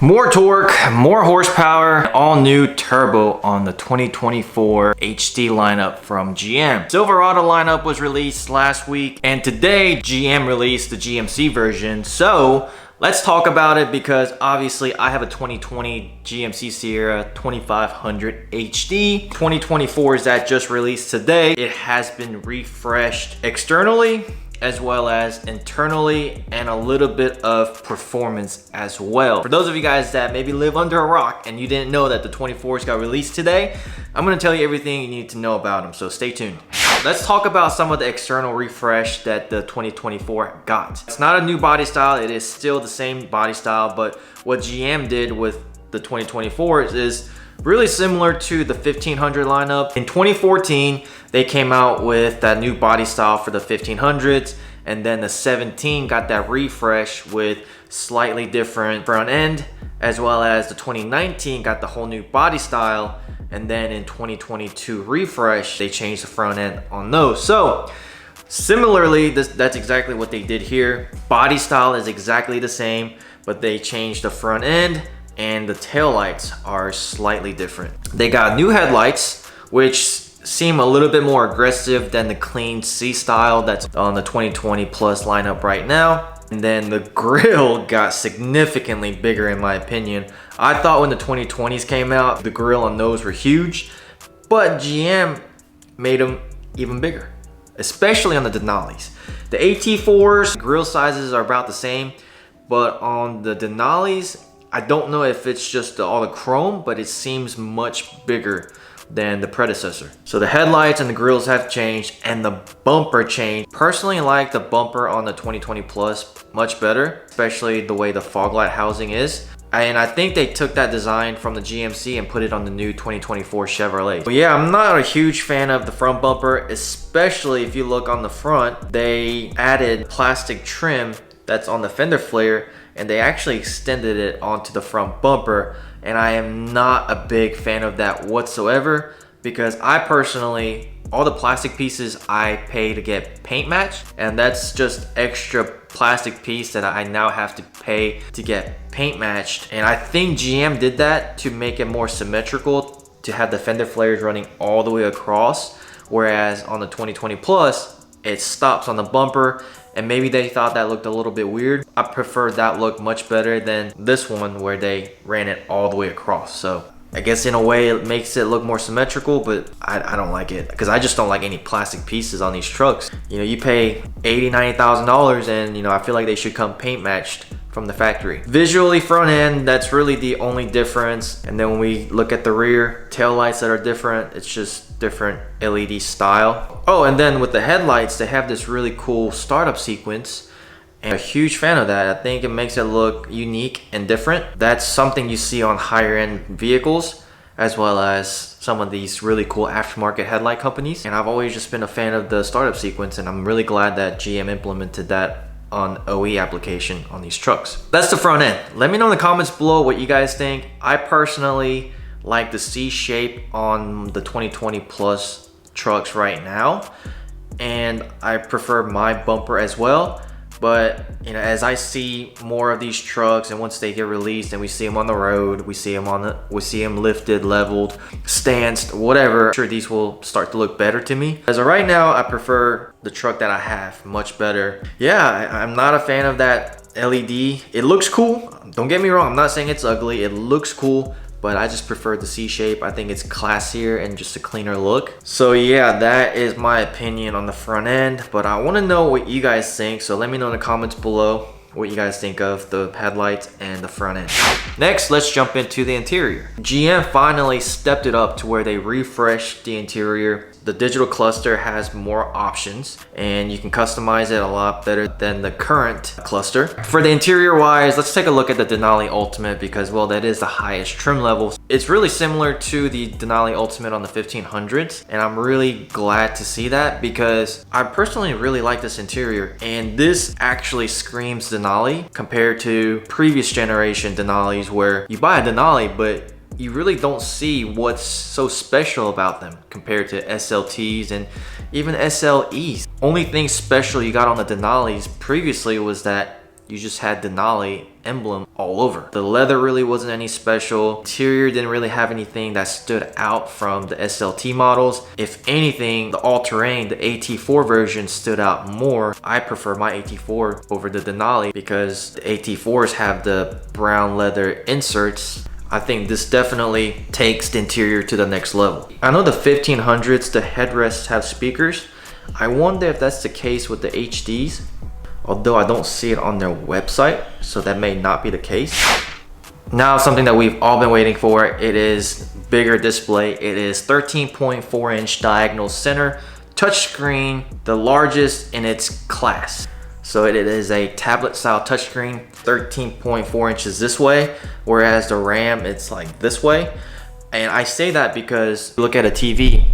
More torque, more horsepower, all new turbo on the 2024 HD lineup from GM. Silverado lineup was released last week, and today GM released the GMC version. So let's talk about it, because obviously I have a 2020 GMC Sierra 2500 HD. 2024 is that just released today. It has been refreshed externally as well as internally, and a little bit of performance as well. For those of you guys that maybe live under a rock and you didn't know that the 24s got released today, I'm gonna tell you everything you need to know about them, so stay tuned. Let's talk about some of the external refresh that the 2024 got. It's not a new body style, it is still the same body style, but what GM did with the 2024 is really similar to the 1500 lineup. In 2014, they came out with that new body style for the 1500s, and then the 17 got that refresh with slightly different front end, as well as the 2019 got the whole new body style, and then in 2022 refresh, they changed the front end on those. So similarly, that's exactly what they did here. Body style is exactly the same, but they changed the front end, and the taillights are slightly different. They got new headlights, which seem a little bit more aggressive than the clean C style that's on the 2020 plus lineup right now. And then the grille got significantly bigger, in my opinion. I thought when the 2020s came out, the grille on those were huge, but GM made them even bigger, especially on the Denalis. The AT4s, grille sizes are about the same, but on the Denalis, I don't know if it's just all the chrome, but it seems much bigger than the predecessor. So the headlights and the grills have changed, and the bumper changed. Personally, I like the bumper on the 2020 Plus much better, especially the way the fog light housing is. And I think they took that design from the GMC and put it on the new 2024 Chevrolet. But yeah, I'm not a huge fan of the front bumper, especially if you look on the front. They added plastic trim that's on the fender flare, and they actually extended it onto the front bumper, and I am not a big fan of that whatsoever, because I personally, all the plastic pieces I pay to get paint matched, and that's just extra plastic piece that I now have to pay to get paint matched. And I think GM did that to make it more symmetrical, to have the fender flares running all the way across, whereas on the 2020 Plus, it stops on the bumper, and maybe they thought that looked a little bit weird. I prefer that look much better than this one where they ran it all the way across. So I guess in a way it makes it look more symmetrical, but I don't like it, because I just don't like any plastic pieces on these trucks. You know, you pay $80,000, $90,000, and you know, I feel like they should come paint matched from the factory. Visually, front end, that's really the only difference. And then when we look at the rear, tail lights that are different, it's just different LED style. Oh, and then with the headlights, they have this really cool startup sequence, and I'm a huge fan of that. I think it makes it look unique and different. That's something you see on higher end vehicles, as well as some of these really cool aftermarket headlight companies. And I've always just been a fan of the startup sequence, and I'm really glad that GM implemented that on OE application on these trucks. That's the front end. Let me know in the comments below what you guys think. I personally like the C shape on the 2020 Plus trucks right now, and I prefer my bumper as well. But you know, as I see more of these trucks, and once they get released and we see them on the road, we see them lifted, leveled, stanced, whatever, I'm sure these will start to look better to me. As of right now, I prefer the truck that I have much better. Yeah, I'm not a fan of that LED. It looks cool, don't get me wrong, I'm not saying it's ugly, it looks cool, but I just prefer the C shape. I think it's classier and just a cleaner look. So yeah, that is my opinion on the front end, but I wanna know what you guys think. So let me know in the comments below what you guys think of the headlights and the front end. Next, let's jump into the interior. GM finally stepped it up to where they refreshed the interior. The digital cluster has more options, and you can customize it a lot better than the current cluster. For the interior wise, let's take a look at the Denali Ultimate, because well, that is the highest trim level. It's really similar to the Denali Ultimate on the 1500s, and I'm really glad to see that, because I personally really like this interior, and this actually screams Denali compared to previous generation Denalis, where you buy a Denali but you really don't see what's so special about them compared to SLTs and even SLEs. Only thing special you got on the Denalis previously was that you just had Denali emblem all over. The leather really wasn't any special. Interior didn't really have anything that stood out from the SLT models. If anything, the all-terrain, the AT4 version stood out more. I prefer my AT4 over the Denali because the AT4s have the brown leather inserts. I think this definitely takes the interior to the next level. I know the 1500s, the headrests have speakers. I wonder if that's the case with the HDs, although I don't see it on their website, so that may not be the case. Now, something that we've all been waiting for, it is bigger display. It is 13.4 inch diagonal center touchscreen, the largest in its class. So it is a tablet style touchscreen, 13.4 inches this way, whereas the RAM, it's like this way. And I say that because look at a TV,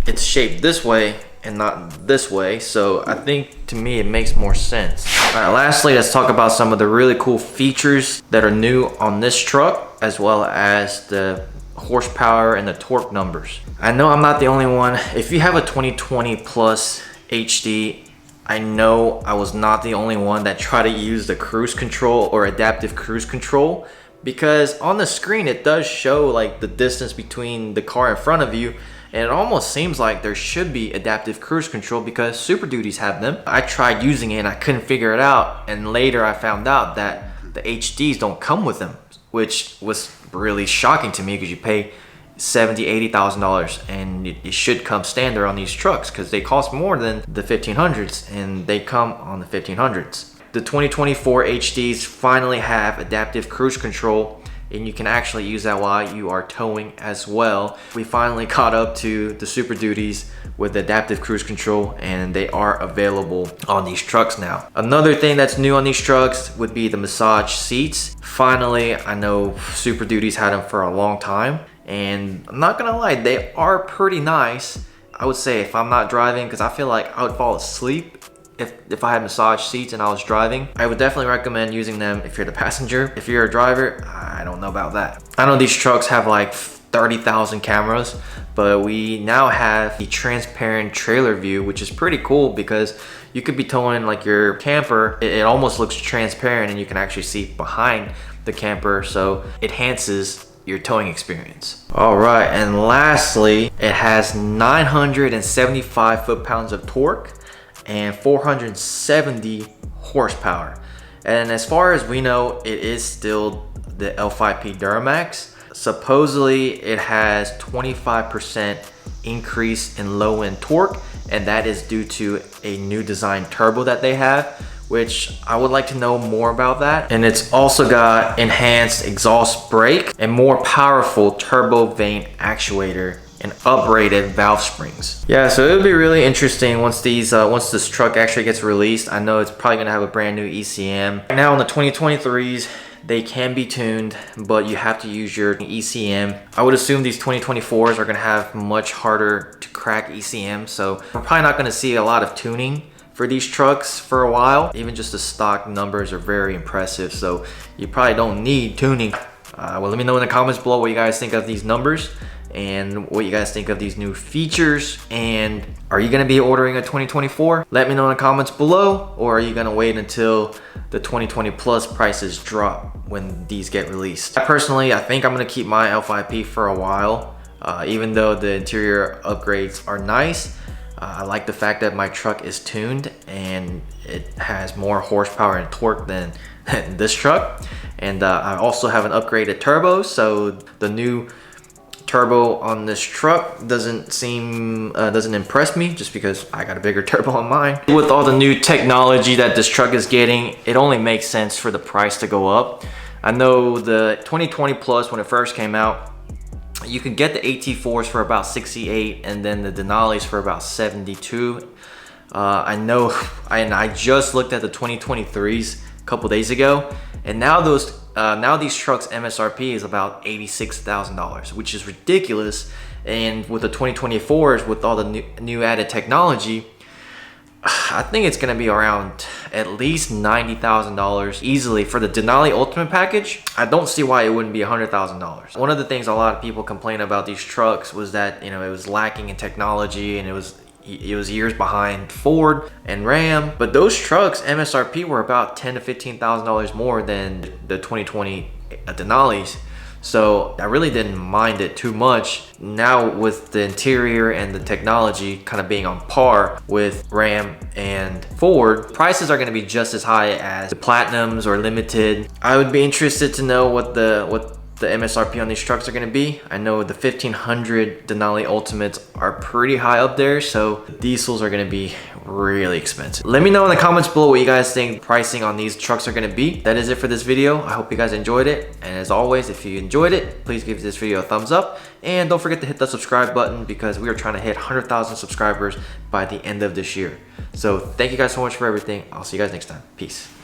it's shaped this way and not this way. So I think to me, it makes more sense. All right, lastly, let's talk about some of the really cool features that are new on this truck, as well as the horsepower and the torque numbers. I know I'm not the only one. If you have a 2020 Plus HD, I know I was not the only one that tried to use the cruise control or adaptive cruise control, because on the screen it does show like the distance between the car in front of you, and it almost seems like there should be adaptive cruise control because Super Duties have them. I tried using it and I couldn't figure it out, and later I found out that the HDs don't come with them, which was really shocking to me because you pay $70,000, $80,000 and it should come standard on these trucks because they cost more than the 1500s, and they come on the 1500s. The 2024 HDs finally have adaptive cruise control, and you can actually use that while you are towing as well. We finally caught up to the Super Duties with adaptive cruise control, and they are available on these trucks now. Another thing that's new on these trucks would be the massage seats. Finally, I know Super Duties had them for a long time, and I'm not gonna lie, they are pretty nice. I would say if I'm not driving, because I feel like I would fall asleep if I had massage seats and I was driving, I would definitely recommend using them if you're the passenger. If you're a driver, I don't know about that. I know these trucks have like 30,000 cameras, but we now have the transparent trailer view, which is pretty cool because you could be towing like your camper. It almost looks transparent and you can actually see behind the camper, so it enhances your towing experience. All right, and lastly, it has 975 foot-pounds of torque and 470 horsepower. And as far as we know, it is still the L5P Duramax. Supposedly it has 25% increase in low end torque, and that is due to a new design turbo that they have, which I would like to know more about that. And it's also got enhanced exhaust brake and more powerful turbo vane actuator and uprated valve springs. Yeah, so it'll be really interesting once this truck actually gets released. I know it's probably gonna have a brand new ECM. Now on the 2023s, they can be tuned, but you have to use your ECM. I would assume these 2024s are gonna have much harder to crack ECM, so we're probably not gonna see a lot of tuning for these trucks for a while. Even just the stock numbers are very impressive, so you probably don't need tuning. Well, let me know in the comments below what you guys think of these numbers and what you guys think of these new features. And are you gonna be ordering a 2024? Let me know in the comments below, or are you gonna wait until the 2020 Plus prices drop when these get released? Personally, I think I'm gonna keep my L5P for a while, even though the interior upgrades are nice. I like the fact that my truck is tuned and it has more horsepower and torque than this truck. And I also have an upgraded turbo, so the new turbo on this truck doesn't impress me, just because I got a bigger turbo on mine. With all the new technology that this truck is getting, it only makes sense for the price to go up. I know the 2020 Plus, when it first came out, you can get the AT4s for about 68, and then the Denalis for about 72. I know, and I just looked at the 2023s a couple days ago, and now these trucks MSRP is about $86,000, which is ridiculous. And with the 2024s, with all the new added technology, I think it's gonna be around at least $90,000 easily for the Denali Ultimate Package. I don't see why it wouldn't be $100,000. One of the things a lot of people complain about these trucks was that, you know, it was lacking in technology and it was He was years behind Ford and Ram, but those trucks MSRP were about $10,000 to $15,000 more than the 2020 Denalis. So I really didn't mind it too much. Now with the interior and the technology kind of being on par with Ram and Ford, prices are going to be just as high as the Platinums or Limited. I would be interested to know what the MSRP on these trucks are going to be. I know the 1500 Denali Ultimates are pretty high up there, so the diesels are going to be really expensive. Let me know in the comments below what you guys think pricing on these trucks are going to be. That is it for this video. I hope you guys enjoyed it, and as always, if you enjoyed it, please give this video a thumbs up, and don't forget to hit the subscribe button because we are trying to hit 100,000 subscribers by the end of this year. So thank you guys so much for everything. I'll see you guys next time. Peace.